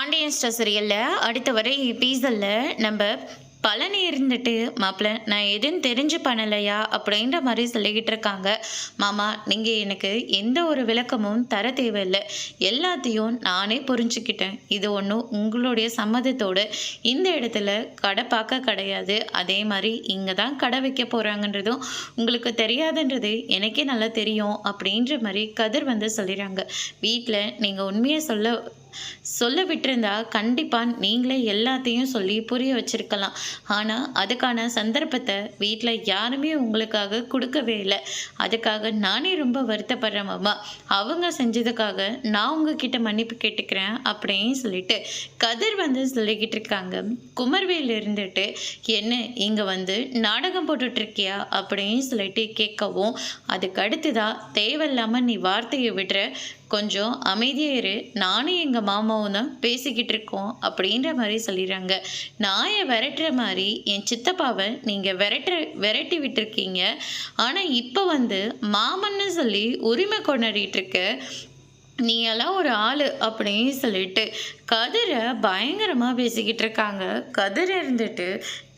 Pandian store சீரியல்ல அடுத்து வர எபிசோட்ல நம்ம பழனி இருந்துட்டு மாப்பிள்ள நான் எதுவும் தெரிஞ்சு பண்ணலையா அப்படின்ற மாதிரி சொல்லிக்கிட்டு இருக்காங்க. மாமா நீங்கள் எனக்கு எந்த ஒரு விளக்கமும் தர தேவையில்லை, எல்லாத்தையும் நானே புரிஞ்சுக்கிட்டேன். இது ஒன்றும் உங்களுடைய சம்மதத்தோடு இந்த இடத்துல கடை பார்க்க கிடையாது. அதே மாதிரி இங்கே தான் கடை வைக்க போகிறாங்கன்றதும் உங்களுக்கு தெரியாதுன்றது எனக்கே நல்லா தெரியும் அப்படின்ற மாதிரி கதிர் வந்து சொல்லிடுறாங்க. வீட்டில் நீங்கள் உண்மையை சொல்ல விட்டிருந்தா கண்டிப்பாக நீங்களே எல்லாத்தையும் சொல்லி புரிய வச்சிருக்கலாம். ஆனால் அதுக்கான சந்தர்ப்பத்தை வீட்டில் யாருமே உங்களுக்காக கொடுக்கவே இல்லை. அதுக்காக நானே ரொம்ப வருத்தப்படுறேன் மாமா. அவங்க செஞ்சதுக்காக நான் உங்ககிட்ட மன்னிப்பு கேட்டுக்கிறேன் அப்படின்னு சொல்லிட்டு கதிர் வந்து சொல்லிக்கிட்டு இருக்காங்க. குமர்வேல் இருந்துட்டு என்ன இங்கே வந்து நாடகம் போட்டுட்ருக்கியா அப்படின்னு சொல்லிட்டு கேட்கவும், அதுக்கு அடுத்துதான் தேவையில்லாமல் நீ வார்த்தையை விடுற, கொஞ்சம் அமைதியாக இரு, நானும் எங்கள் மாமாவும் தான் பேசிக்கிட்டு இருக்கோம் அப்படின்ற மாதிரி சொல்லிடுறாங்க. நாயை விரட்டுற மாதிரி என் சித்தப்பாவை நீங்கள் விரட்டி விட்டுருக்கீங்க. ஆனால் இப்போ வந்து மாமன்னு சொல்லி உரிமை கொண்டாடிட்டு இருக்க நீ எல்லாம் ஒரு ஆள் அப்படின்னு சொல்லிட்டு கதிரை பயங்கரமாக பேசிக்கிட்டு இருக்காங்க. கதிரை இருந்துட்டு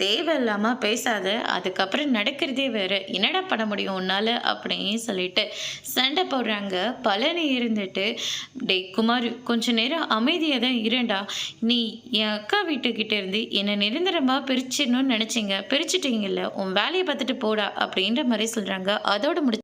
தேவையில்லாமல் பேசாத, அதுக்கப்புறம் நடக்கிறதே வேறு, என்னடா பண்ண முடியும் உன்னால் அப்படின்னு சொல்லிட்டு சண்டை போடுறாங்க. பழனி இருந்துட்டு டே குமார் கொஞ்ச நேரம் அமைதியாக தான் இருண்டா, நீ என் அக்கா வீட்டுக்கிட்ட இருந்து என்னை நிரந்தரமாக பிரிச்சிடணும்னு நினச்சிங்க, பிரிச்சுட்டீங்கல்ல, உன் வேலையை பார்த்துட்டு போடா அப்படின்ற மாதிரி சொல்கிறாங்க. அதோட